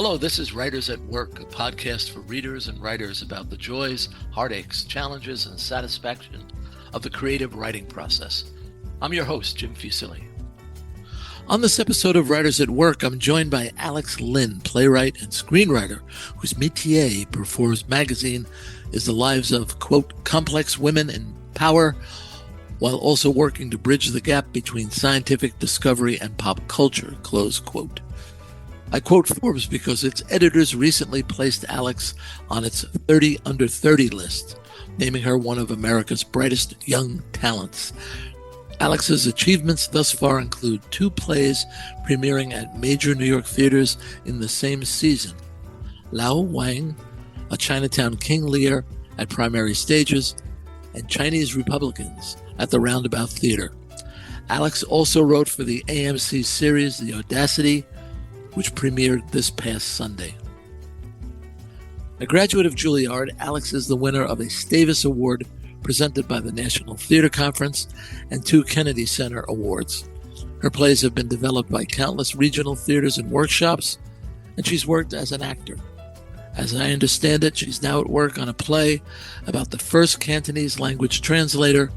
Hello, this is Writers at Work, a podcast for readers and writers about the joys, heartaches, challenges, and satisfaction of the creative writing process. I'm your host, Jim Fusilli. On this episode of Writers at Work, I'm joined by Alex Lin, playwright and screenwriter, whose métier per Forbes magazine is the lives of, quote, complex women in power, while also working to bridge the gap between scientific discovery and pop culture, close quote. I quote Forbes because its editors recently placed Alex on its 30 under 30 list, naming her one of America's brightest young talents. Alex's achievements thus far include 2 plays premiering at major New York theaters in the same season: Lao Wang, A Chinatown King Lear at Primary Stages, and Chinese Republicans at the Roundabout Theater. Alex also wrote for the AMC series The Audacity, which premiered this past Sunday. A graduate of Juilliard, Alex is the winner of a Stavis Award presented by the National Theater Conference and 2 Kennedy Center Awards. Her plays have been developed by countless regional theaters and workshops, and she's worked as an actor. As I understand it, she's now at work on a play about the first Cantonese language translator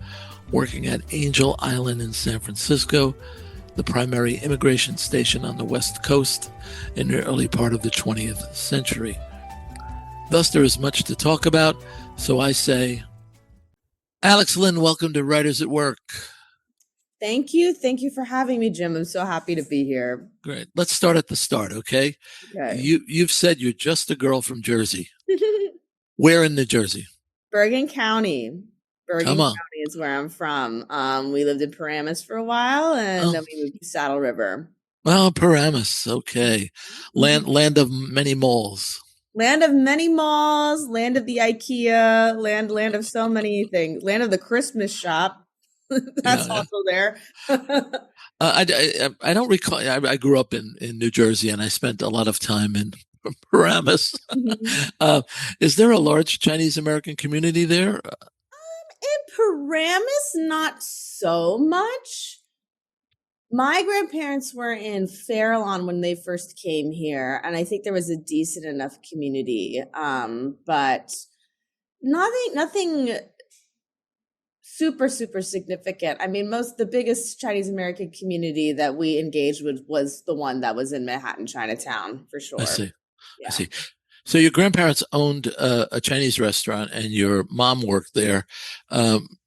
working at Angel Island in San Francisco, the primary immigration station on the West Coast in the early part of the 20th century. Thus, there is much to talk about, so I say, Alex Lin, welcome to Writers at Work. Thank you. Thank you for having me, Jim. I'm so happy to be here. Great. Let's start at the start, okay? Okay. You've said you're just a girl from Jersey. Where in New Jersey? Bergen County. Come on. County is where I'm from. We lived in Paramus for a while, and then we moved to Saddle River. Well, Paramus, okay. Land of many malls. Land of many malls, land of the IKEA, land of so many things. Land of the Christmas shop. That's also there. I don't recall. I grew up in New Jersey, and I spent a lot of time in Paramus. Mm-hmm. Is there a large Chinese American community there? In Paramus, not so much. My grandparents were in Farallon when they first came here, and I think there was a decent enough community, but nothing super significant. I mean, the biggest Chinese American community that we engaged with was the one that was in Manhattan, Chinatown, for sure. I see. Yeah. I see. So your grandparents owned a Chinese restaurant, and your mom worked there.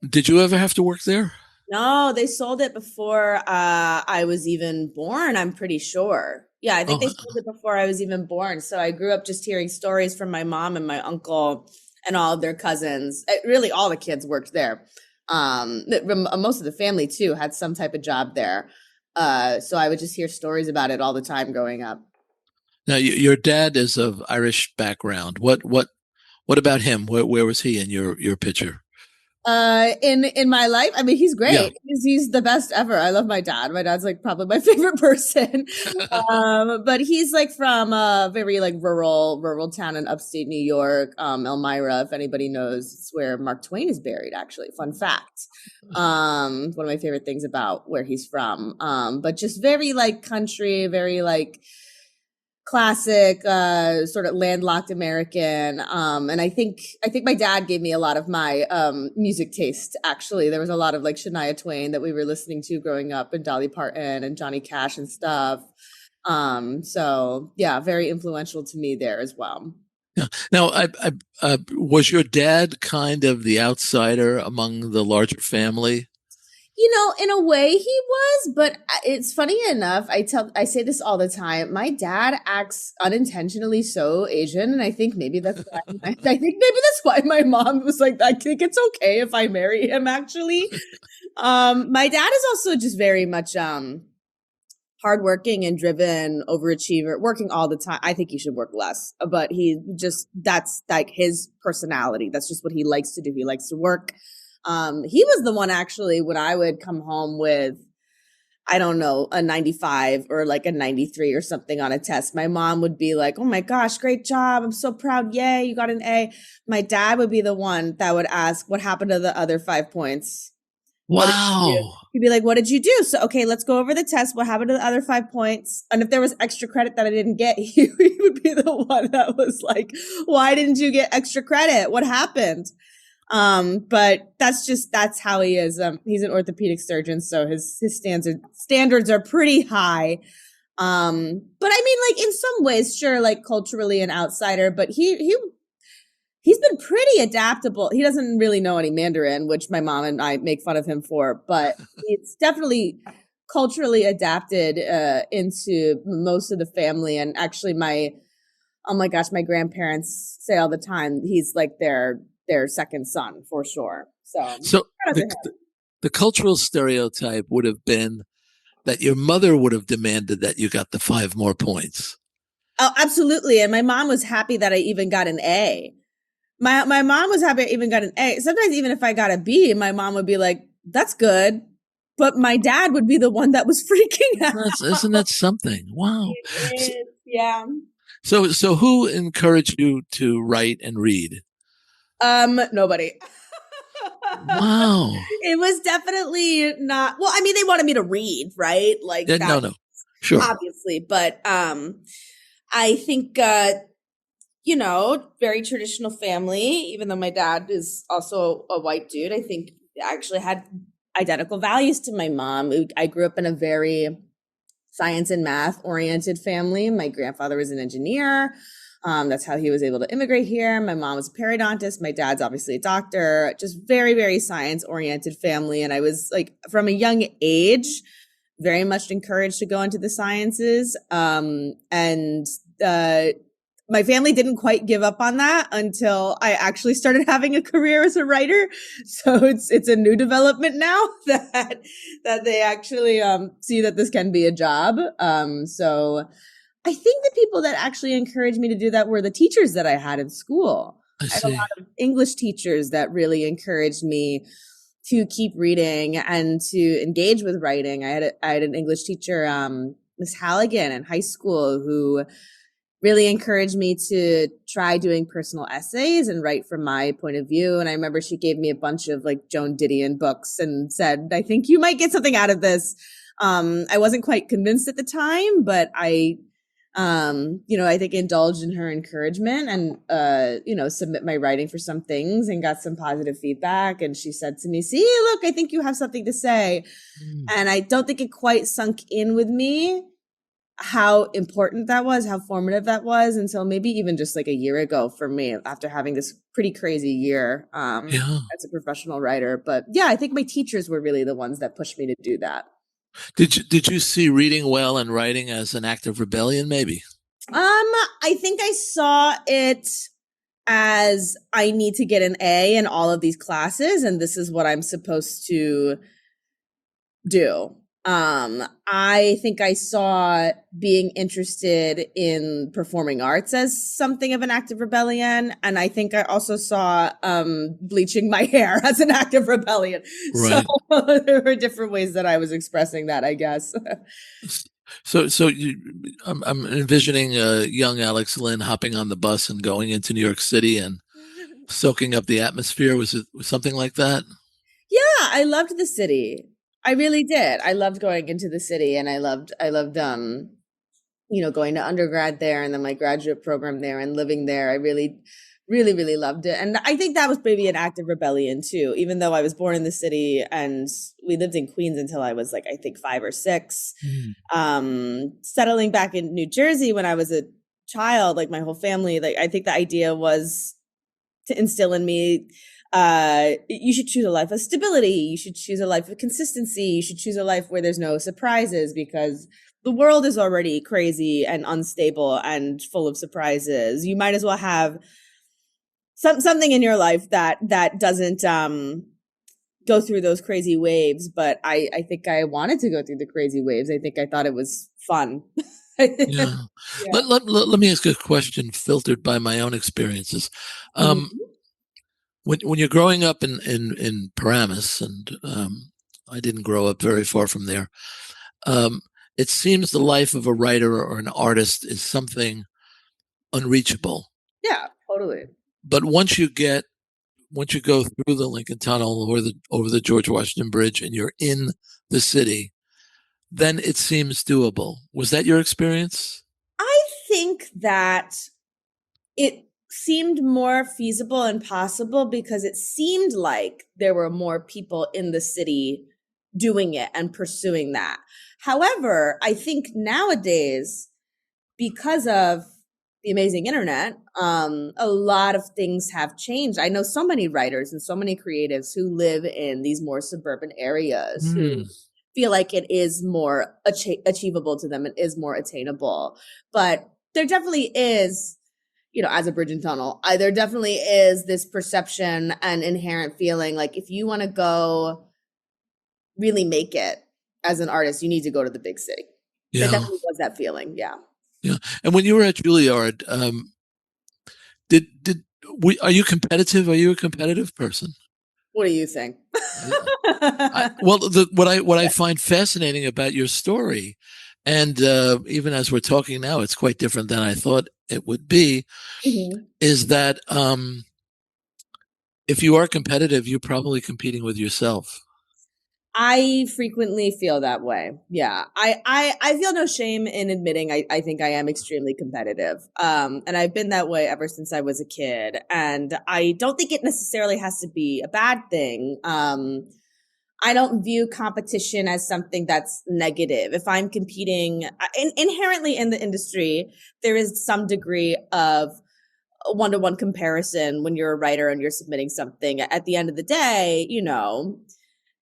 Did you ever have to work there? No, they sold it before I was even born, I'm pretty sure. Yeah, I think they sold it before I was even born. So I grew up just hearing stories from my mom and my uncle and all of their cousins. Really, all the kids worked there. Most of the family, too, had some type of job there. So I would just hear stories about it all the time growing up. Now, your dad is of Irish background. What about him? Where was he in your picture? In my life, I mean, he's great. Yeah. He's the best ever. I love my dad. My dad's like probably my favorite person. But he's like from a very like rural town in upstate New York, Elmira. If anybody knows, it's where Mark Twain is buried. Actually, fun fact. One of my favorite things about where he's from. But just very like country, very like classic, sort of landlocked American. And I think my dad gave me a lot of my music taste, actually. There was a lot of like Shania Twain that we were listening to growing up, and Dolly Parton and Johnny Cash and stuff. So yeah, very influential to me there as well. Yeah. Now, was your dad kind of the outsider among the larger family? You know, in a way he was, but it's funny enough. I say this all the time. My dad acts unintentionally so Asian, and I think maybe that's why my mom was like, I think it's okay if I marry him. Actually, my dad is also just very much hardworking and driven, overachiever, working all the time. I think he should work less, but that's like his personality. That's just what he likes to do. He likes to work. He was the one actually when I would come home with, I don't know, a 95 or like a 93 or something on a test. My mom would be like, oh my gosh, great job. I'm so proud. Yay, you got an A. My dad would be the one that would ask, what happened to the other 5 points? Wow. He'd be like, what did you do? So, okay, let's go over the test. What happened to the other 5 points? And if there was extra credit that I didn't get, he would be the one that was like, why didn't you get extra credit? What happened? But that's how he is. He's an orthopedic surgeon, so his standards are pretty high. But I mean, like in some ways, sure, like culturally an outsider, but he's been pretty adaptable. He doesn't really know any Mandarin, which my mom and I make fun of him for, but it's definitely culturally adapted into most of the family. And actually oh my gosh, my grandparents say all the time, he's like their second son for sure. So the cultural stereotype would have been that your mother would have demanded that you got the 5 more points. Oh, absolutely. And my mom was happy that I even got an A. My mom was happy I even got an A. Sometimes even if I got a B, my mom would be like, that's good. But my dad would be the one that was freaking out. Isn't that something? Wow. It is, yeah. So who encouraged you to write and read? Nobody. Wow. It was definitely not, well, I mean, they wanted me to read, right? Like, no, sure. Obviously. But, I think, very traditional family, even though my dad is also a white dude, I think I actually had identical values to my mom. I grew up in a very science and math oriented family. My grandfather was an engineer. That's how he was able to immigrate here. My mom was a periodontist. My dad's obviously a doctor, just very, very science oriented family. And I was like, from a young age, very much encouraged to go into the sciences. My family didn't quite give up on that until I actually started having a career as a writer. So it's a new development now that they actually see that this can be a job. So I think the people that actually encouraged me to do that were the teachers that I had in school. I had a lot of English teachers that really encouraged me to keep reading and to engage with writing. I had an English teacher, Miss Halligan in high school, who really encouraged me to try doing personal essays and write from my point of view. And I remember she gave me a bunch of like Joan Didion books and said, I think you might get something out of this. I wasn't quite convinced at the time, but I think indulged in her encouragement and, submit my writing for some things and got some positive feedback. And she said to me, see, look, I think you have something to say. And I don't think it quite sunk in with me how important that was, how formative that was until maybe even just like a year ago for me after having this pretty crazy year as a professional writer. But yeah, I think my teachers were really the ones that pushed me to do that. Did you see reading well and writing as an act of rebellion, maybe? I think I saw it as I need to get an A in all of these classes, and this is what I'm supposed to do. I think I saw being interested in performing arts as something of an act of rebellion. And I think I also saw bleaching my hair as an act of rebellion. Right. So there were different ways that I was expressing that, I guess. I'm envisioning young Alex Lin hopping on the bus and going into New York City and soaking up the atmosphere. Was it something like that? Yeah, I loved the city. I really did. I loved going into the city, and I loved going to undergrad there and then my graduate program there and living there. I really, really, really loved it. And I think that was maybe an act of rebellion too, even though I was born in the city and we lived in Queens until I was like, I think 5 or 6. Settling back in New Jersey when I was a child, like my whole family, like I think the idea was to instill in me you should choose a life of stability. You should choose a life of consistency. You should choose a life where there's no surprises, because the world is already crazy and unstable and full of surprises. You might as well have something in your life that doesn't go through those crazy waves. But I think I wanted to go through the crazy waves. I think I thought it was fun. Yeah. Let me ask a question filtered by my own experiences. When you're growing up in Paramus, and I didn't grow up very far from there, it seems the life of a writer or an artist is something unreachable. Yeah, totally. But once you get go through the Lincoln Tunnel or over the George Washington Bridge and you're in the city, then it seems doable. Was that your experience? I think that it seemed more feasible and possible because it seemed like there were more people in the city doing it and pursuing that. However, I think nowadays, because of the amazing internet, a lot of things have changed. I know so many writers and so many creatives who live in these more suburban areas who feel like it is more achievable to them. It is more attainable. But there definitely is, as a bridge and tunnel, there definitely is this perception and inherent feeling like if you want to go really make it as an artist, you need to go to the big city. Yeah. There definitely was that feeling. Yeah. Yeah. And when you were at Juilliard, are you competitive? Are you a competitive person? What do you think? What I find fascinating about your story, and even as we're talking now, it's quite different than I thought it would be, is that if you are competitive, you're probably competing with yourself. I frequently feel that way. Yeah. I feel no shame in admitting I think I am extremely competitive. And I've been that way ever since I was a kid. And I don't think it necessarily has to be a bad thing. I don't view competition as something that's negative. If I'm competing inherently in the industry, there is some degree of a one-to-one comparison when you're a writer and you're submitting something. At the end of the day,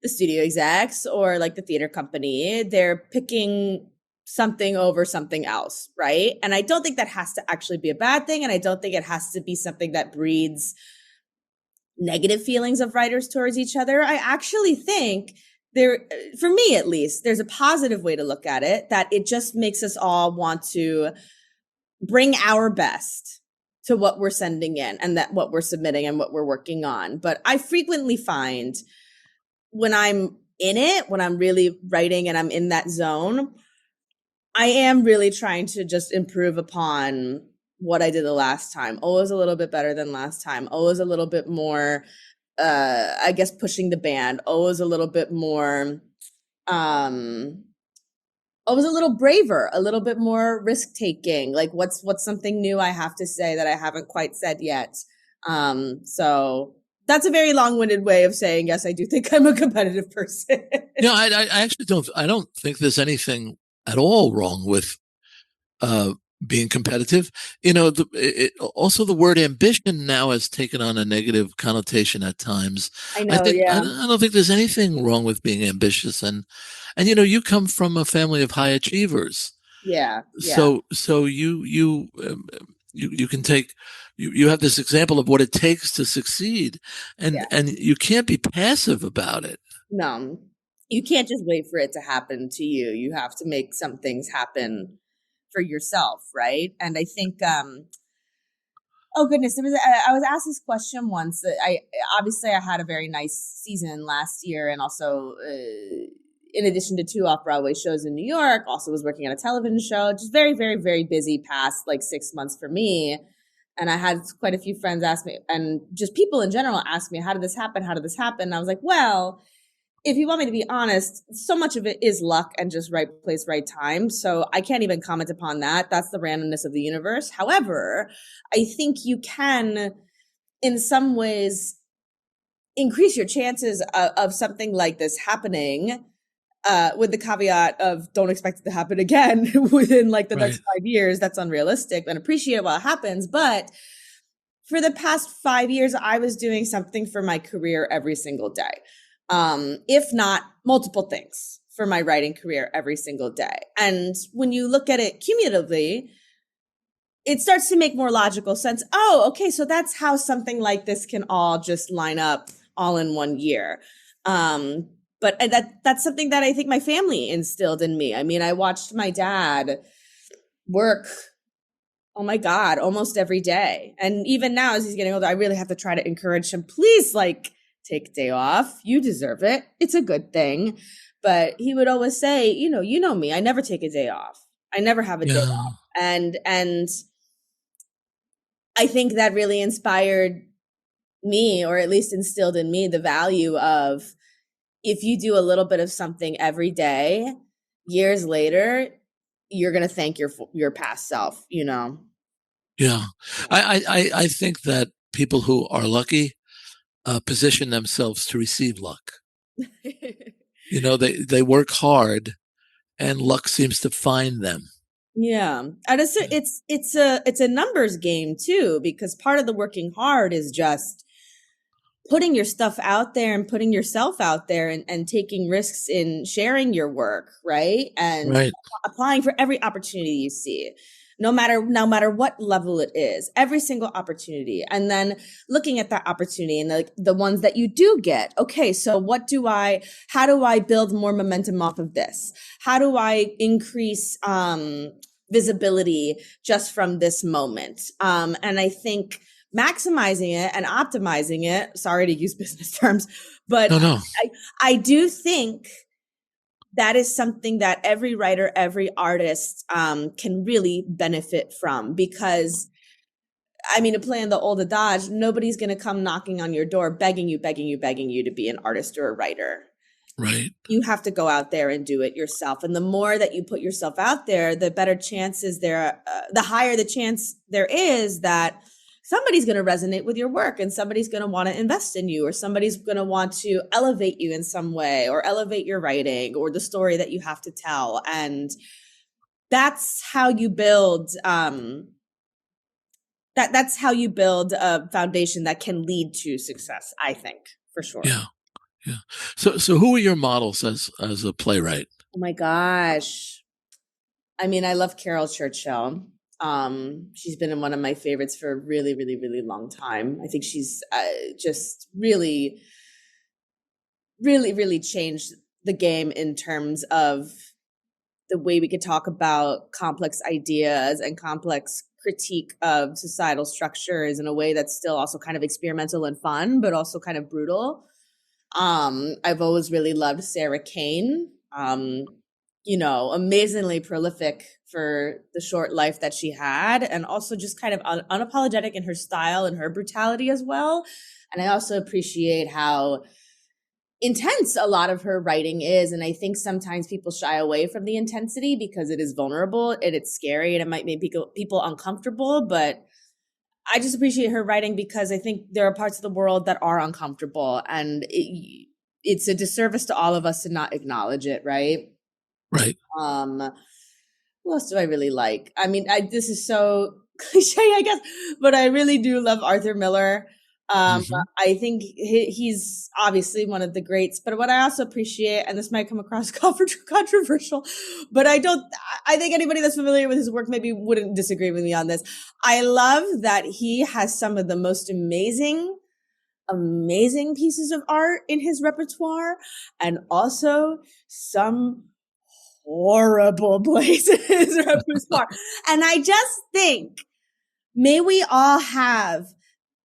the studio execs or like the theater company, they're picking something over something else, right? And I don't think that has to actually be a bad thing. And I don't think it has to be something that breeds negative feelings of writers towards each other. I actually think for me at least, there's a positive way to look at it, that it just makes us all want to bring our best to what we're sending in and that what we're submitting and what we're working on. But I frequently find when I'm in it, when I'm really writing and I'm in that zone, I am really trying to just improve upon what I did the last time. Always a little bit better than last time. Always a little bit more, I guess, pushing the band. Always a little bit more, always a little braver, a little bit more risk taking. Like what's something new I have to say that I haven't quite said yet. So that's a very long-winded way of saying, yes, I do think I'm a competitive person. No, I actually don't. I don't think there's anything at all wrong with being competitive. Also the word ambition now has taken on a negative connotation at times. I know, yeah. I don't think there's anything wrong with being ambitious. And you come from a family of high achievers. Yeah. So you can take, you have this example of what it takes to succeed, and you can't be passive about it. No, you can't just wait for it to happen to you. You have to make some things happen for yourself, right? And I think, oh goodness, I was asked this question once. I had a very nice season last year, and also in addition to 2 off-Broadway shows in New York, also was working on a television show. Just very, very, very busy past like 6 months for me. And I had quite a few friends ask me, and just people in general ask me, how did this happen? How did this happen? And I was like, well, if you want me to be honest, so much of it is luck and just right place, right time. So I can't even comment upon that. That's the randomness of the universe. However, I think you can, in some ways, increase your chances of something like this happening, with the caveat of don't expect it to happen again within like the next 5 years. That's unrealistic, and appreciate it while it happens. But for the past 5 years, I was doing something for my career every single day. If not multiple things for my writing career every single day. And when you look at it cumulatively, it starts to make more logical sense. Oh, okay. So that's how something like this can all just line up all in 1 year. But that's something that I think my family instilled in me. I mean, I watched my dad work, oh my God, almost every day. And even now, as he's getting older, I really have to try to encourage him, please, like, take a day off. You deserve it. It's a good thing. But he would always say, you know me, I never take a day off. I never have a day off. And I think that really inspired me, or at least instilled in me, the value of, if you do a little bit of something every day, years later, you're going to thank your past self, you know? Yeah. I think that people who are lucky position themselves to receive luck. You know, they work hard and luck seems to find them. Yeah. And it's a numbers game too, because part of the working hard is just putting your stuff out there and putting yourself out there, and taking risks in sharing your work, right? And Right. applying for every opportunity you see, no matter what level it is, every single opportunity. And then looking at that opportunity and the ones that you do get. Okay, so how do I build more momentum off of this? How do I increase visibility just from this moment? And I think maximizing it and optimizing it, sorry to use business terms, but No. I do think that is something that every writer, every artist can really benefit from, because I mean, to play in the old adage, nobody's going to come knocking on your door begging you to be an artist or a writer. Right. You have to go out there and do it yourself. And the more that you put yourself out there, the better chances the higher the chance there is that somebody's going to resonate with your work, and somebody's going to want to invest in you, or somebody's going to want to elevate you in some way, or elevate your writing or the story that you have to tell. And that's how you build that's how you build a foundation that can lead to success, I think, for sure. Yeah. So who are your models as a playwright? Oh my gosh. I mean, I love Carol Churchill. She's been in one of my favorites for a really, really, really long time. I think she's just really, really, really changed the game in terms of the way we could talk about complex ideas and complex critique of societal structures in a way that's still also kind of experimental and fun, but also kind of brutal. I've always really loved Sarah Kane. Amazingly prolific for the short life that she had, and also just kind of unapologetic in her style and her brutality as well. And I also appreciate how intense a lot of her writing is. And I think sometimes people shy away from the intensity because it is vulnerable and it's scary and it might make people uncomfortable. But I just appreciate her writing because I think there are parts of the world that are uncomfortable, and it's a disservice to all of us to not acknowledge it, right? Right. Who else do I really like? I mean, this is so cliche, I guess, but I really do love Arthur Miller. I think he's obviously one of the greats, but what I also appreciate, and this might come across controversial, but I think anybody that's familiar with his work maybe wouldn't disagree with me on this. I love that he has some of the most amazing pieces of art in his repertoire, and also some horrible places in his repertoire. And I just think, may we all have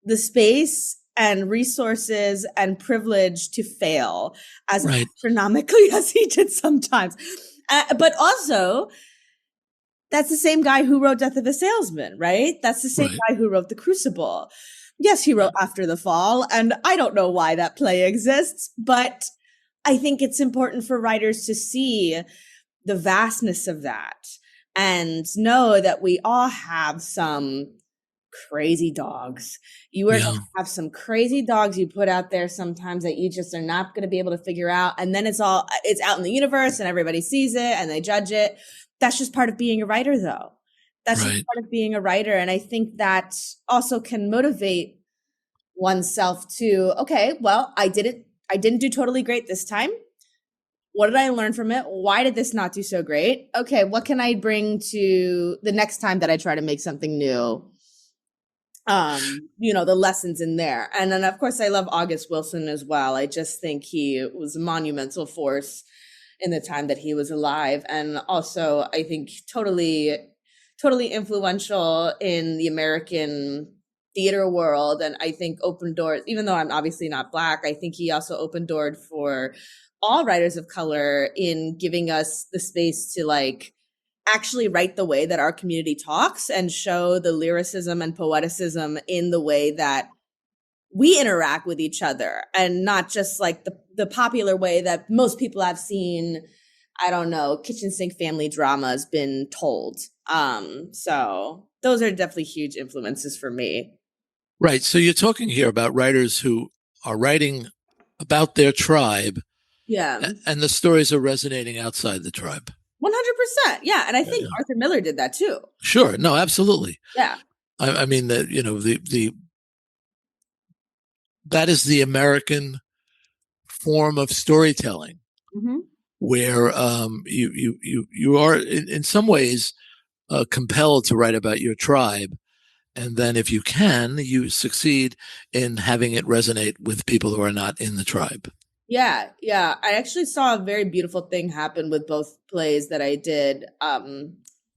the space and resources and privilege to fail as astronomically as he did sometimes. But also, that's the same guy who wrote Death of a Salesman, right? That's the same guy who wrote The Crucible. Yes, he wrote After the Fall, and I don't know why that play exists, but I think it's important for writers to see the vastness of that and know that we all have some crazy dogs. You are going to have some crazy dogs you put out there sometimes that you just are not going to be able to figure out. And then it's out in the universe and everybody sees it and they judge it. That's just part of being a writer, though. That's just part of being a writer. And I think that also can motivate oneself to, okay, well, I didn't do totally great this time. What did I learn from it? Why did this not do so great? Okay, what can I bring to the next time that I try to make something new? The lessons in there. And then, of course, I love August Wilson as well. I just think he was a monumental force in the time that he was alive. And also, I think totally influential in the American theater world. And I think opened doors, even though I'm obviously not Black, I think he also opened doors for all writers of color in giving us the space to actually write the way that our community talks and show the lyricism and poeticism in the way that we interact with each other, and not just like the popular way that most people have seen, I don't know, kitchen sink family drama has been told. So those are definitely huge influences for me. Right. So you're talking here about writers who are writing about their tribe, Yeah. and the stories are resonating outside the tribe. 100%. Yeah. And I think Arthur Miller did that too. Sure. No, absolutely. Yeah. I mean, that that is the American form of storytelling, where you are in some ways compelled to write about your tribe, and then if you can, you succeed in having it resonate with people who are not in the tribe. Yeah, yeah. I actually saw a very beautiful thing happen with both plays that I did.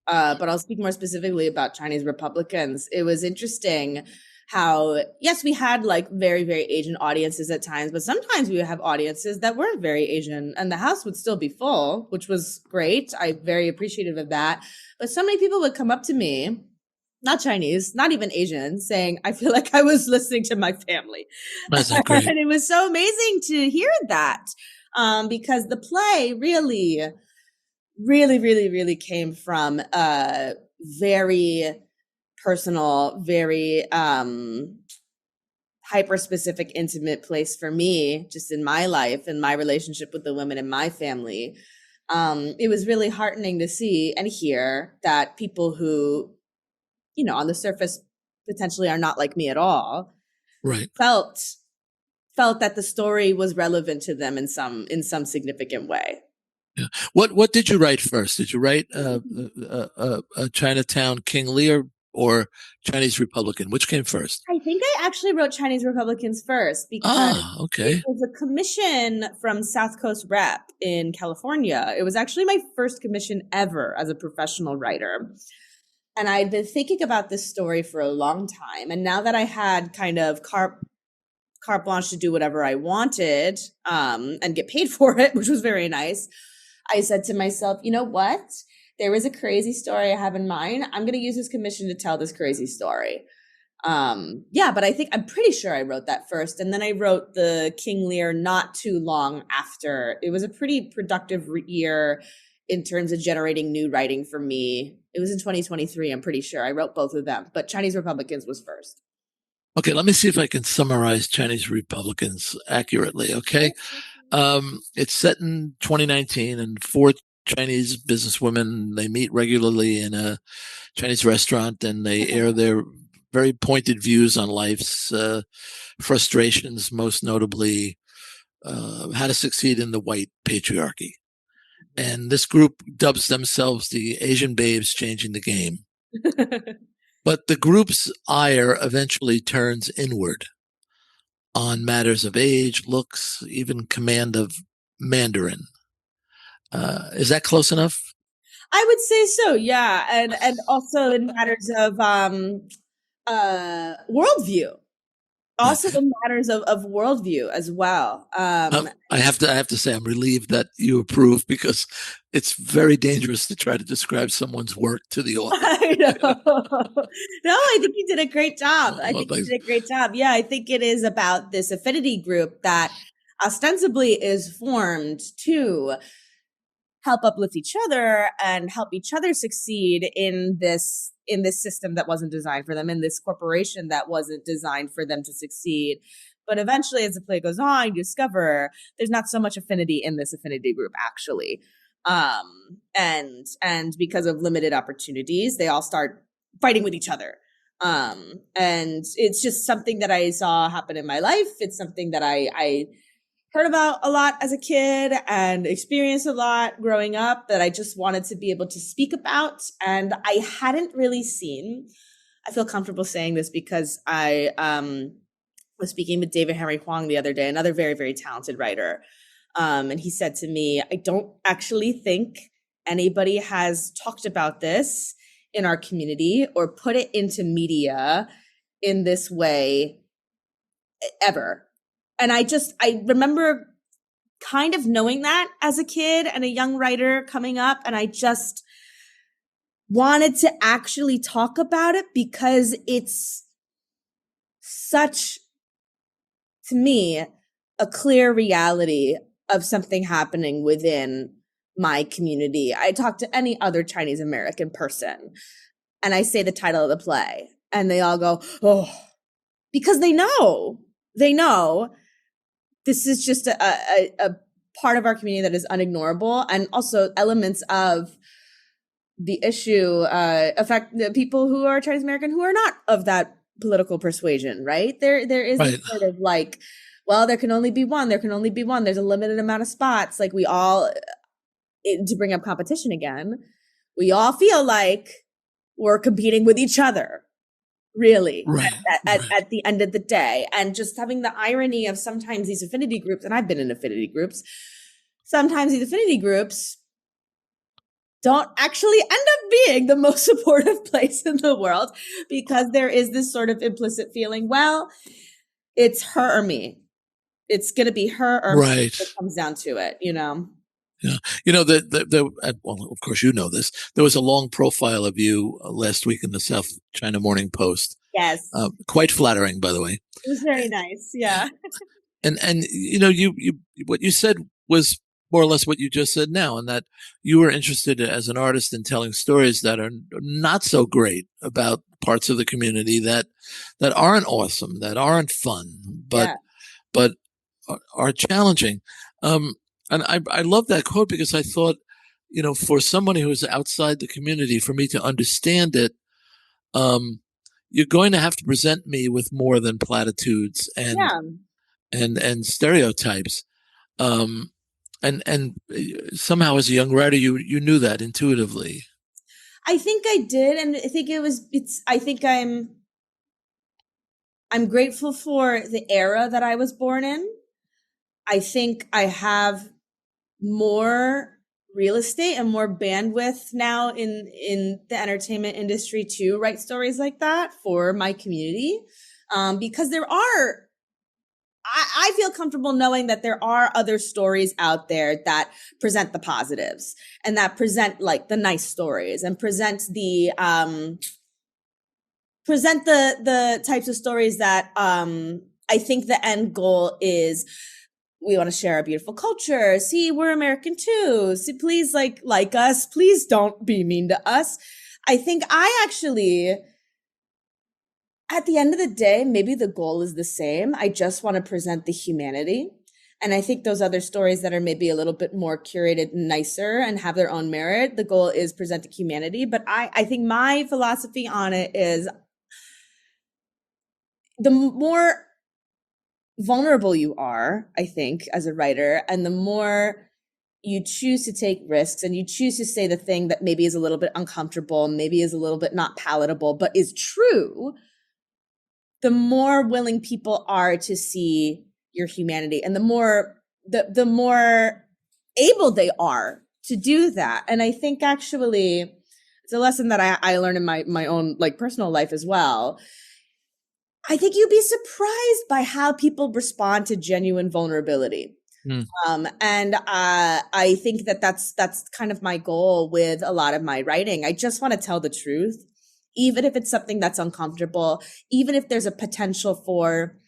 But I'll speak more specifically about Chinese Republicans. It was interesting how, yes, we had like very, very Asian audiences at times, but sometimes we would have audiences that weren't very Asian, and the house would still be full, which was great. I'm very appreciative of that. But so many people would come up to me, not Chinese, not even Asian, saying, I feel like I was listening to my family. That's great. And it was so amazing to hear that, because the play really, really, really, really came from a very personal, very hyper-specific, intimate place for me, just in my life and my relationship with the women in my family. It was really heartening to see and hear that people who, you know, on the surface potentially are not like me at all, right, felt that the story was relevant to them in some significant way. Yeah. What did you write first? Did you write Chinatown King Lear or Chinese Republican? Which came first? I think I actually wrote Chinese Republicans first, because okay. it was a commission from South Coast Rep in California. It was actually my first commission ever as a professional writer. And I'd been thinking about this story for a long time. And now that I had kind of carte blanche to do whatever I wanted, and get paid for it, which was very nice, I said to myself, you know what? There is a crazy story I have in mind. I'm going to use this commission to tell this crazy story. Yeah, but I'm pretty sure I wrote that first. And then I wrote the King Lear not too long after. It was a pretty productive year in terms of generating new writing for me. It was in 2023, I'm pretty sure. I wrote both of them, but Chinese Republicans was first. Okay, let me see if I can summarize Chinese Republicans accurately, okay? It's set in 2019, and four Chinese businesswomen, they meet regularly in a Chinese restaurant, and they air their very pointed views on life's frustrations, most notably how to succeed in the white patriarchy. And this group dubs themselves the Asian Babes Changing the Game. But the group's ire eventually turns inward on matters of age, looks, even command of Mandarin. Is that close enough? I would say so, yeah. And also in matters of worldview. Also in matters of worldview as well. I have to say I'm relieved that you approve, because it's very dangerous to try to describe someone's work to the author. I know. No, I think you did a great job. You did a great job. Yeah, I think it is about this affinity group that ostensibly is formed to help uplift each other and help each other succeed in this system that wasn't designed for them, in this corporation that wasn't designed for them to succeed. But eventually, as the play goes on, you discover there's not so much affinity in this affinity group, actually. And because of limited opportunities, they all start fighting with each other. And it's just something that I saw happen in my life. It's something that I heard about a lot as a kid and experienced a lot growing up, that I just wanted to be able to speak about. And I hadn't really seen, I feel comfortable saying this because I was speaking with David Henry Huang the other day, another very, very talented writer. And he said to me, I don't actually think anybody has talked about this in our community or put it into media in this way ever. And I remember kind of knowing that as a kid and a young writer coming up, and I just wanted to actually talk about it because it's such to me, a clear reality of something happening within my community. I talk to any other Chinese American person and I say the title of the play and they all go, oh, because they know this is just a part of our community that is unignorable, and also elements of the issue affect the people who are Chinese American who are not of that political persuasion, right? There is Right. this sort of like, well, there can only be one. There's a limited amount of spots. Like we all, to bring up competition again, we all feel like we're competing with each other, really, Right. at the end of the day. And just having the irony of sometimes these affinity groups, and I've been in affinity groups, sometimes these affinity groups don't actually end up being the most supportive place in the world, because there is this sort of implicit feeling, well, it's her or me. It's going to be her or me if it comes down to it, you know? Yeah. Well, of course, you know this. There was a long profile of you last week in the South China Morning Post. Yes. Quite flattering, by the way. It was very nice. Yeah. And you what you said was more or less what you just said now, and that you were interested as an artist in telling stories that are not so great about parts of the community that aren't awesome, that aren't fun, but are challenging. And I love that quote, because I thought, for somebody who's outside the community, for me to understand it, you're going to have to present me with more than platitudes and stereotypes. And somehow as a young writer, you knew that intuitively. I think I did. And I think I think I'm grateful for the era that I was born in. I think I have more real estate and more bandwidth now in the entertainment industry to write stories like that for my community. Because I feel comfortable knowing that there are other stories out there that present the positives and that present like the nice stories and present the types of stories that I think the end goal is, we want to share our beautiful culture. See, we're American too. See, please like us. Please don't be mean to us. I think I actually, at the end of the day, maybe the goal is the same. I just want to present the humanity. And I think those other stories that are maybe a little bit more curated and nicer and have their own merit, the goal is presenting humanity. But I think my philosophy on it is, the more vulnerable you are, I think, as a writer, and the more you choose to take risks and you choose to say the thing that maybe is a little bit uncomfortable, maybe is a little bit not palatable, but is true, the more willing people are to see your humanity, and the more able they are to do that. And I think actually it's a lesson that I learned in my own like personal life as well. I think you'd be surprised by how people respond to genuine vulnerability. And I think that's kind of my goal with a lot of my writing. I just want to tell the truth, even if it's something that's uncomfortable, even if there's a potential for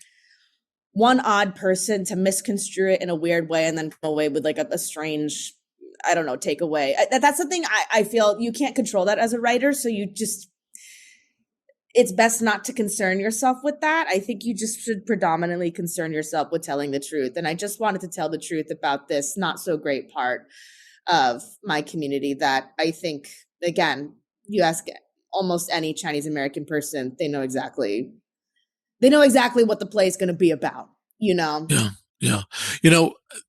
one odd person to misconstrue it in a weird way and then come away with like a strange, I don't know, takeaway. That's something I feel you can't control that as a writer. So it's best not to concern yourself with that. I think you just should predominantly concern yourself with telling the truth. And I just wanted to tell the truth about this not so great part of my community that I think, again, you ask almost any Chinese American person, they know exactly what the play is going to be about, you know? Yeah.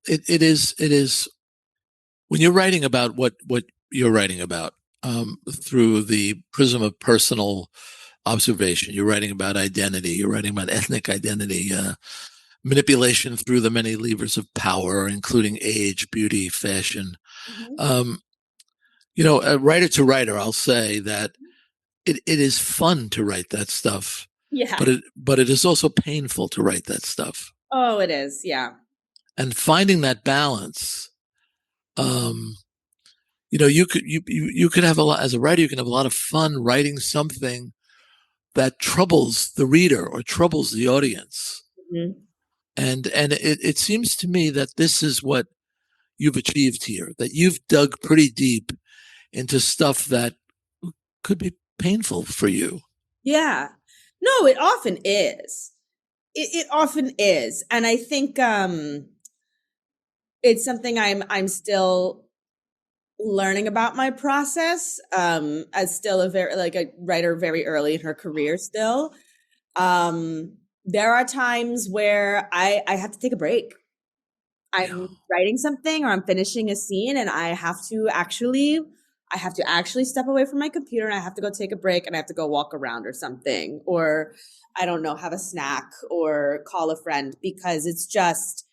It is when you're writing about what you're writing about, through the prism of personal observation, you're writing about identity, you're writing about ethnic identity, manipulation through the many levers of power, including age, beauty, fashion. Writer to writer, I'll say that it is fun to write that stuff. Yeah. But it is also painful to write that stuff. Oh, it is. Yeah. And finding that balance, you could have a lot, as a writer, you can have a lot of fun writing something that troubles the reader or troubles the audience. And it seems to me that this is what you've achieved here, that you've dug pretty deep into stuff that could be painful for you. Yeah. No, it often is. It often is. And I think it's something I'm still learning about my process, as still a writer very early in her career still. There are times where I have to take a break. I'm writing something or I'm finishing a scene and I have to actually step away from my computer and I have to go take a break and I have to go walk around or something, or I don't know, have a snack or call a friend, because it's just,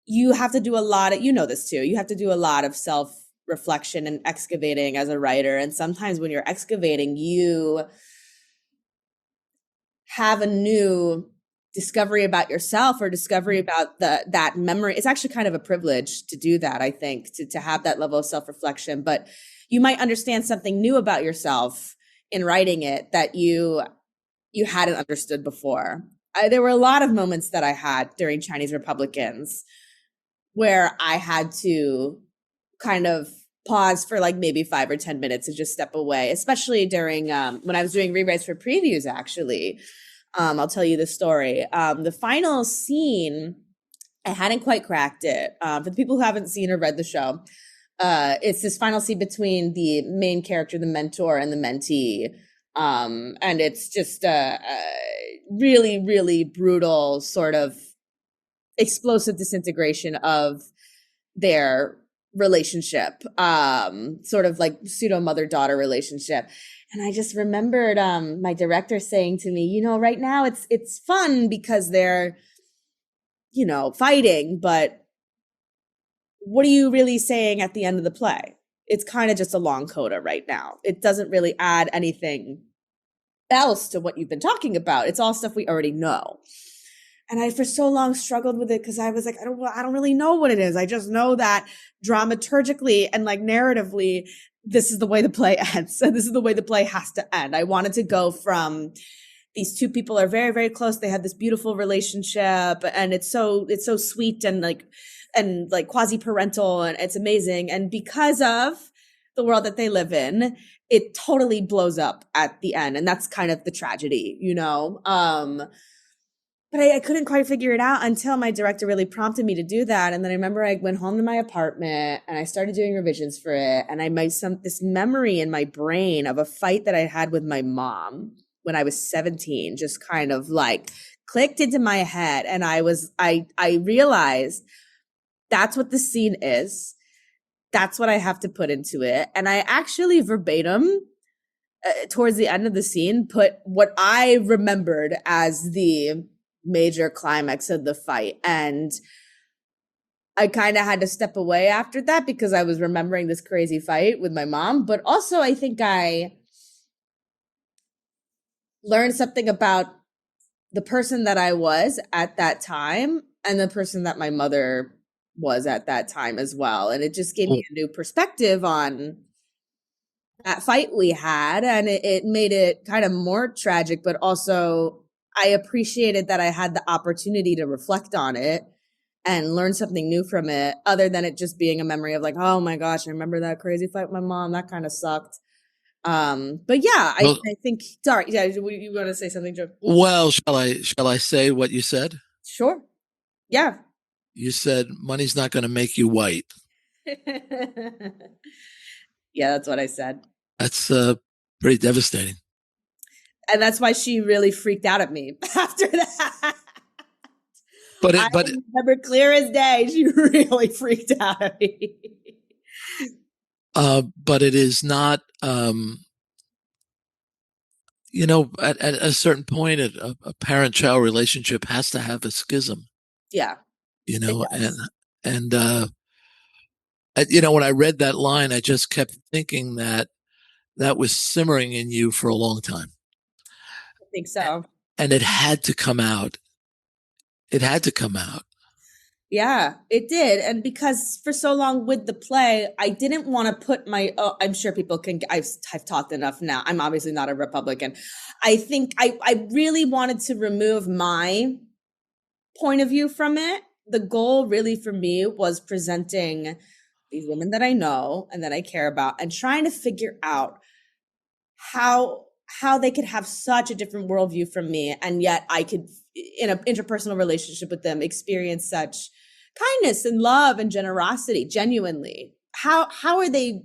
you have to do a lot of, you know this too, you have to do a lot of self-reflection and excavating as a writer. And sometimes when you're excavating, you have a new discovery about yourself or discovery about that memory. It's actually kind of a privilege to do that, I think, to have that level of self-reflection. But you might understand something new about yourself in writing it that you hadn't understood before. There were a lot of moments that I had during Chinese Republicans where I had to kind of pause for like maybe 5 or 10 minutes and just step away, especially during when I was doing rewrites for previews, actually. I'll tell you the story. The final scene, I hadn't quite cracked it. For the people who haven't seen or read the show, it's this final scene between the main character, the mentor, and the mentee. And it's just a really, really brutal sort of explosive disintegration of their relationship, sort of like pseudo mother-daughter relationship. And I just remembered my director saying to me, right now it's fun because they're, fighting, but what are you really saying at the end of the play? It's kind of just a long coda right now. It doesn't really add anything else to what you've been talking about. It's all stuff we already know. And I, for so long, struggled with it because I was like, I don't really know what it is. I just know that dramaturgically and like narratively, this is the way the play ends. So this is the way the play has to end. I wanted to go from these two people are very, very close. They have this beautiful relationship and it's so sweet and like quasi-parental, and it's amazing. And because of the world that they live in, it totally blows up at the end. And that's kind of the tragedy, But I couldn't quite figure it out until my director really prompted me to do that. And then I remember I went home to my apartment and I started doing revisions for it. And I made this memory in my brain of a fight that I had with my mom when I was 17, just kind of like clicked into my head. And I realized that's what the scene is. That's what I have to put into it. And I actually verbatim, towards the end of the scene, put what I remembered as the major climax of the fight. And I kind of had to step away after that because I was remembering this crazy fight with my mom. But also I think I learned something about the person that I was at that time and the person that my mother was at that time as well. And it just gave me a new perspective on that fight we had. And it made it kind of more tragic, but also I appreciated that I had the opportunity to reflect on it and learn something new from it, other than it just being a memory of like, oh my gosh, I remember that crazy fight with my mom. That kind of sucked. But yeah, I think, sorry. Yeah. You want to say something, Joe? Well, shall I say what you said? Sure. Yeah. You said money's not going to make you white. Yeah, that's what I said. That's pretty devastating. And that's why she really freaked out at me after that. But I remember clear as day, she really freaked out at me. But it is not, at a certain point, a parent-child relationship has to have a schism. Yeah. And when I read that line, I just kept thinking that was simmering in you for a long time. I think so. And it had to come out. It had to come out. Yeah, it did. And because for so long with the play, I didn't want to put I'm sure people can, I've talked enough now. I'm obviously not a Republican. I think I really wanted to remove my point of view from it. The goal really for me was presenting these women that I know and that I care about and trying to figure out how they could have such a different worldview from me, and yet I could, in an interpersonal relationship with them, experience such kindness and love and generosity genuinely. How are they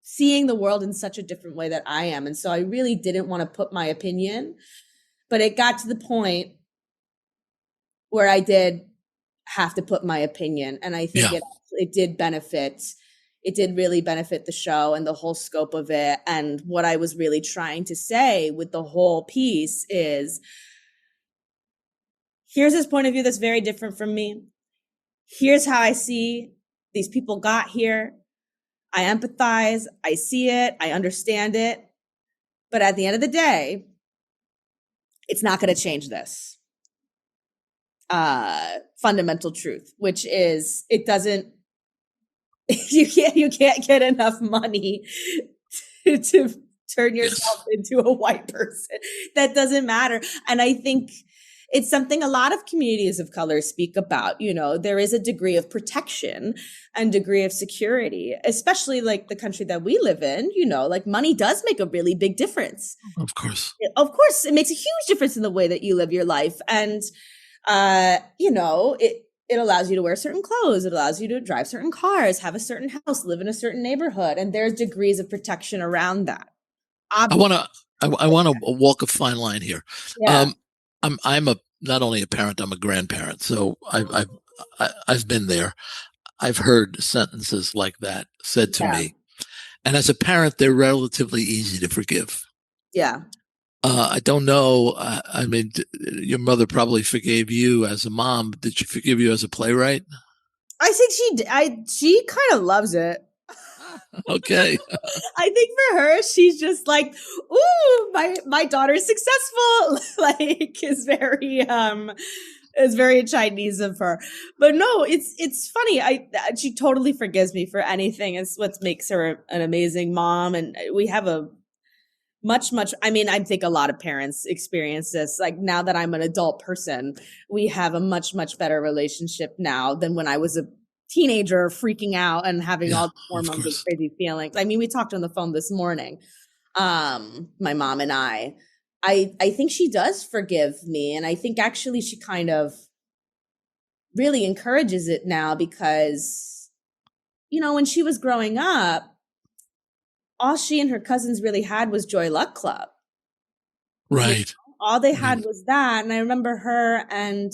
seeing the world in such a different way that I am? And so I really didn't want to put my opinion, but it got to the point where I did have to put my opinion. And I think it did benefit. It did really benefit the show and the whole scope of it. And what I was really trying to say with the whole piece is, here's this point of view that's very different from me. Here's how I see these people got here. I empathize. I see it. I understand it. But at the end of the day, it's not going to change this fundamental truth, which is it doesn't, you can't get enough money to turn yourself into a white person. That doesn't matter. And I think it's something a lot of communities of color speak about. You know, there is a degree of protection and degree of security, especially like the country that we live in. You know, like money does make a really big difference. Of course. Of course, it makes a huge difference in the way that you live your life. And, you know, it allows you to wear certain clothes. It allows you to drive certain cars, have a certain house, live in a certain neighborhood. And there's degrees of protection around that. I want to walk a fine line here. Yeah. I'm not only a parent, I'm a grandparent. So I've been there. I've heard sentences like that said to me. And as a parent, they're relatively easy to forgive. Yeah. I don't know. I mean, your mother probably forgave you as a mom. Did she forgive you as a playwright? I think she kind of loves it. Okay. I think for her, she's just like, ooh, my daughter's successful. Like, is very Chinese of her. But no, it's funny. She totally forgives me for anything. It's what makes her an amazing mom. And we have a much, I mean, I think a lot of parents experience this. Like, now that I'm an adult person, we have a much better relationship now than when I was a teenager freaking out and having all the hormones and crazy feelings. I mean, we talked on the phone this morning, my mom and I think she does forgive me. And I think actually she kind of really encourages it now because, you know, when she was growing up, all she and her cousins really had was Joy Luck Club. Right. You know? All they had was that. And I remember her and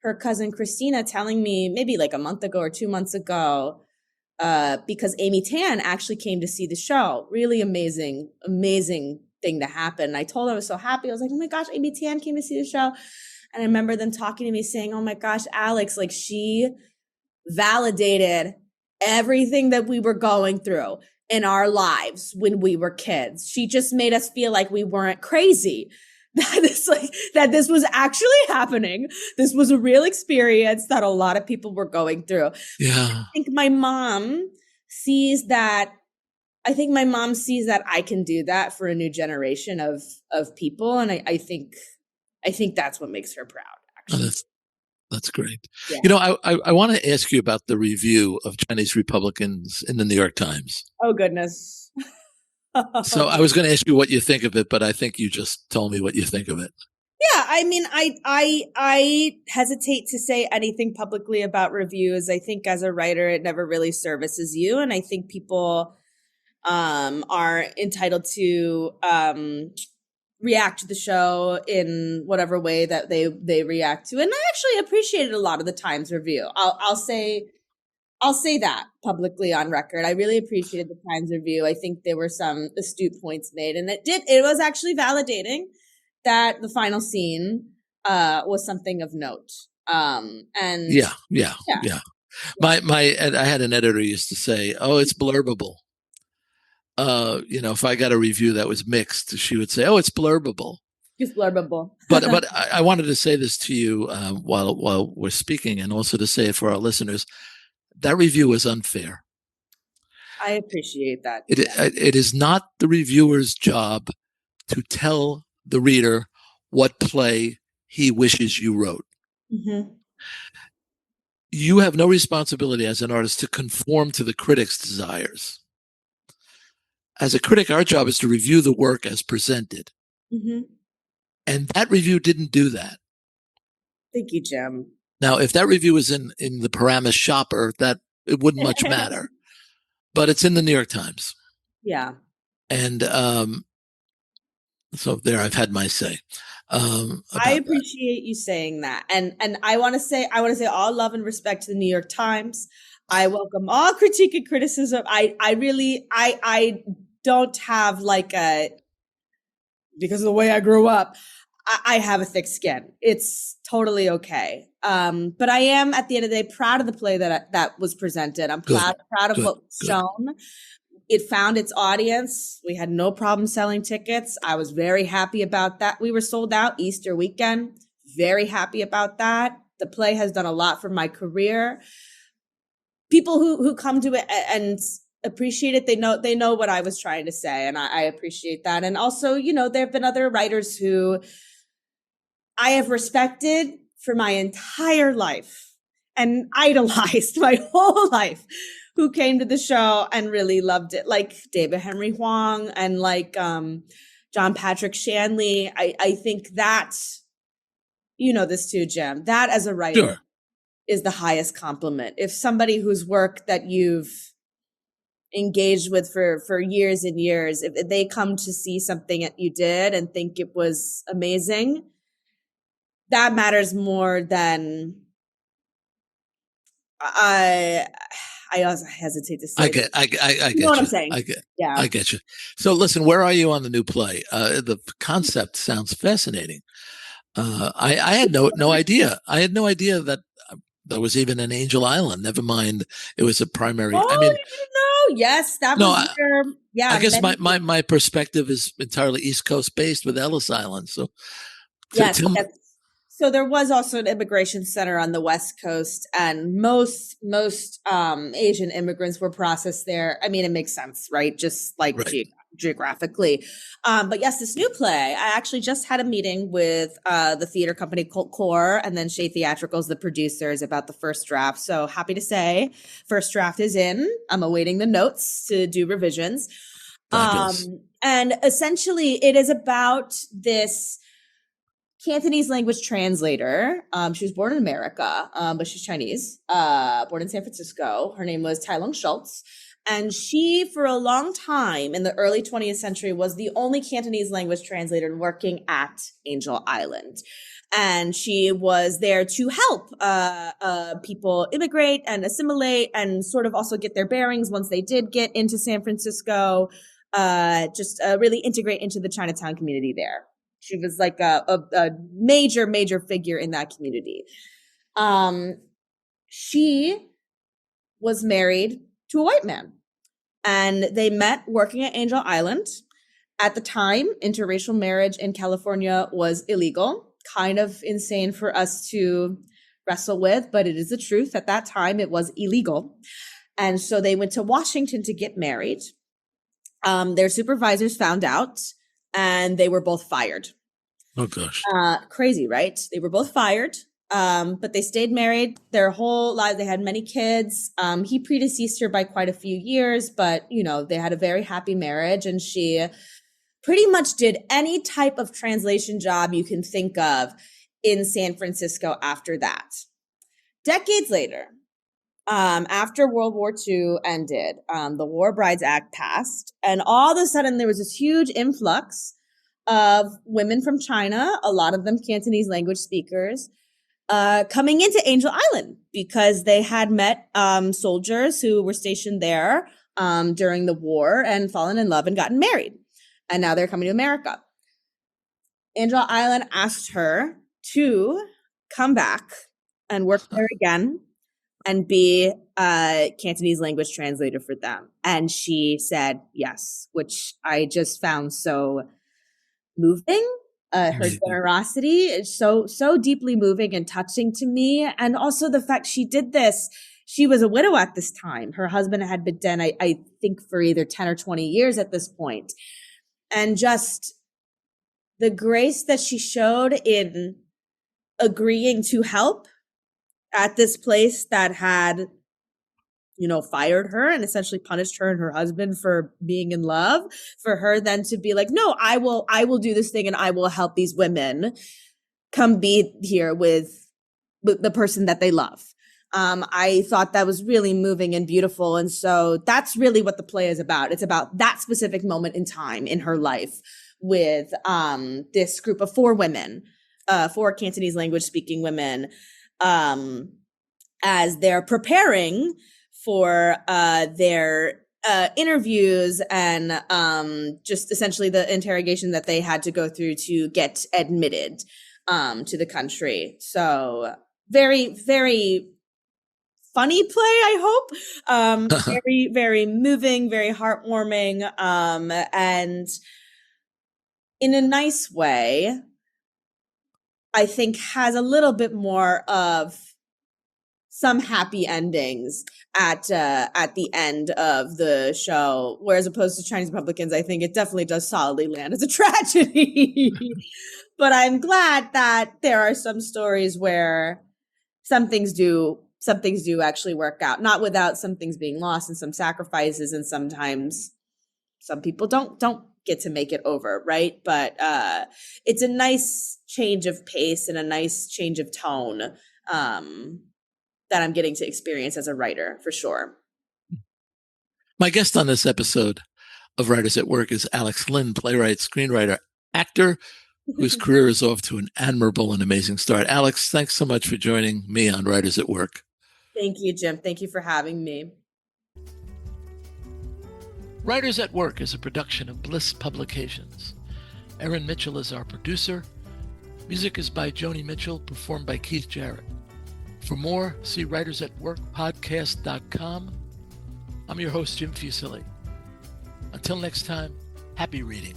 her cousin Christina telling me maybe like a month ago or 2 months ago, because Amy Tan actually came to see the show. Really amazing thing to happen. And I told her I was so happy. I was like, oh my gosh, Amy Tan came to see the show. And I remember them talking to me saying, oh my gosh, Alex, like she validated everything that we were going through in our lives when we were kids. She just made us feel like we weren't crazy. That this was actually happening. This was a real experience that a lot of people were going through. Yeah. I think my mom sees that. I think my mom sees that I can do that for a new generation of people. And I think that's what makes her proud, actually. Oh, that's great. Yeah. You know, I want to ask you about the review of Chinese Republicans in the New York Times. Oh, goodness. So I was going to ask you what you think of it, but I think you just told me what you think of it. Yeah, I mean, I hesitate to say anything publicly about reviews. I think as a writer, it never really services you. And I think people are entitled to react to the show in whatever way that they react to. And I actually appreciated a lot of the Times review. I'll say that publicly on record. I really appreciated the Times review. I think there were some astute points made, and it was actually validating that the final scene was something of note. And yeah. I had an editor used to say, "Oh, it's blurbable." You know, if I got a review that was mixed, she would say, "Oh, it's blurbable." It's blurbable. but I wanted to say this to you while we're speaking, and also to say it for our listeners. That review was unfair. I appreciate that. It is not the reviewer's job to tell the reader what play he wishes you wrote. Mm-hmm. You have no responsibility as an artist to conform to the critic's desires. As a critic, our job is to review the work as presented. Mm-hmm. And that review didn't do that. Thank you, Jim. Now, if that review was in the Paramus Shopper, that it wouldn't much matter. But it's in the New York Times. Yeah. And so there, I've had my say. I appreciate you saying that. And I want to say all love and respect to the New York Times. I welcome all critique and criticism. I really don't have like because of the way I grew up, I have a thick skin. It's totally okay. But I am, at the end of the day, proud of the play that was presented. I'm proud of what was shown. It found its audience. We had no problem selling tickets. I was very happy about that. We were sold out Easter weekend. Very happy about that. The play has done a lot for my career. People who come to it and appreciate it, they know what I was trying to say, and I appreciate that. And also, there have been other writers who I have respected for my entire life and idolized my whole life, who came to the show and really loved it, like David Henry Hwang and like John Patrick Shanley. I think that, this too, Jim, that as a writer is the highest compliment. If somebody whose work that you've engaged with for years and years, if they come to see something that you did and think it was amazing, that matters more than I also hesitate to say. I get you know what I'm saying? I get you. So listen, where are you on the new play? The concept sounds fascinating. I had no idea. I had no idea that there was even an Angel Island. Never mind, it was a primary. Oh, you didn't know? Yes, that was yeah. I guess my perspective is entirely East Coast based with Ellis Island. So yes. So there was also an immigration center on the West Coast, and most Asian immigrants were processed there. I mean, it makes sense, right? Just like geographically. But yes, this new play, I actually just had a meeting with the theater company Colt Core and then Shea Theatricals, the producers, about the first draft. So happy to say, first draft is in. I'm awaiting the notes to do revisions. And essentially, it is about this Cantonese language translator. She was born in America, but she's Chinese, born in San Francisco. Her name was Tai Long Schultz. And she, for a long time in the early 20th century, was the only Cantonese language translator working at Angel Island. And she was there to help people immigrate and assimilate and sort of also get their bearings once they did get into San Francisco, just really integrate into the Chinatown community there. She was like a major figure in that community. She was married to a white man, and they met working at Angel Island. At the time, interracial marriage in California was illegal, kind of insane for us to wrestle with, but it is the truth. At that time, it was illegal. And so they went to Washington to get married. Their supervisors found out, and they were both fired. Oh, gosh. Crazy, right? They were both fired, but they stayed married their whole lives. They had many kids. He predeceased her by quite a few years, but, they had a very happy marriage, and she pretty much did any type of translation job you can think of in San Francisco after that. Decades later, after World War II ended, the War Brides Act passed, and all of a sudden there was this huge influx of women from China, a lot of them Cantonese language speakers, coming into Angel Island because they had met soldiers who were stationed there during the war and fallen in love and gotten married. And now they're coming to America. Angel Island asked her to come back and work there again and be a Cantonese language translator for them. And she said yes, which I just found so moving. Her generosity is so deeply moving and touching to me. And also the fact she did this, she was a widow at this time. Her husband had been dead, I think, for either 10 or 20 years at this point. And just the grace that she showed in agreeing to help at this place that had, fired her and essentially punished her and her husband for being in love, for her then to be like, no, I will do this thing and I will help these women come be here with the person that they love. I thought that was really moving and beautiful. And so that's really what the play is about. It's about that specific moment in time in her life with this group of 4 women, 4 Cantonese language speaking women, as they're preparing for their interviews and just essentially the interrogation that they had to go through to get admitted to the country. So very, very funny play, I hope. Very, very moving, very heartwarming, and in a nice way, I think has a little bit more of some happy endings at the end of the show, whereas opposed to Chinese Republicans, I think it definitely does solidly land as a tragedy. But I'm glad that there are some stories where some things do actually work out, not without some things being lost and some sacrifices, and sometimes some people don't get to make it over, right? But it's a nice change of pace and a nice change of tone that I'm getting to experience as a writer, for sure. My guest on this episode of Writers at Work is Alex Lin, playwright, screenwriter, actor, whose career is off to an admirable and amazing start. Alex, thanks so much for joining me on Writers at Work. Thank you, Jim. Thank you for having me. Writers at Work is a production of Bliss Publications. Erin Mitchell is our producer. Music is by Joni Mitchell, performed by Keith Jarrett. For more, see writersaTworkpodcast.com. I'm your host, Jim Fusili. Until next time, happy reading.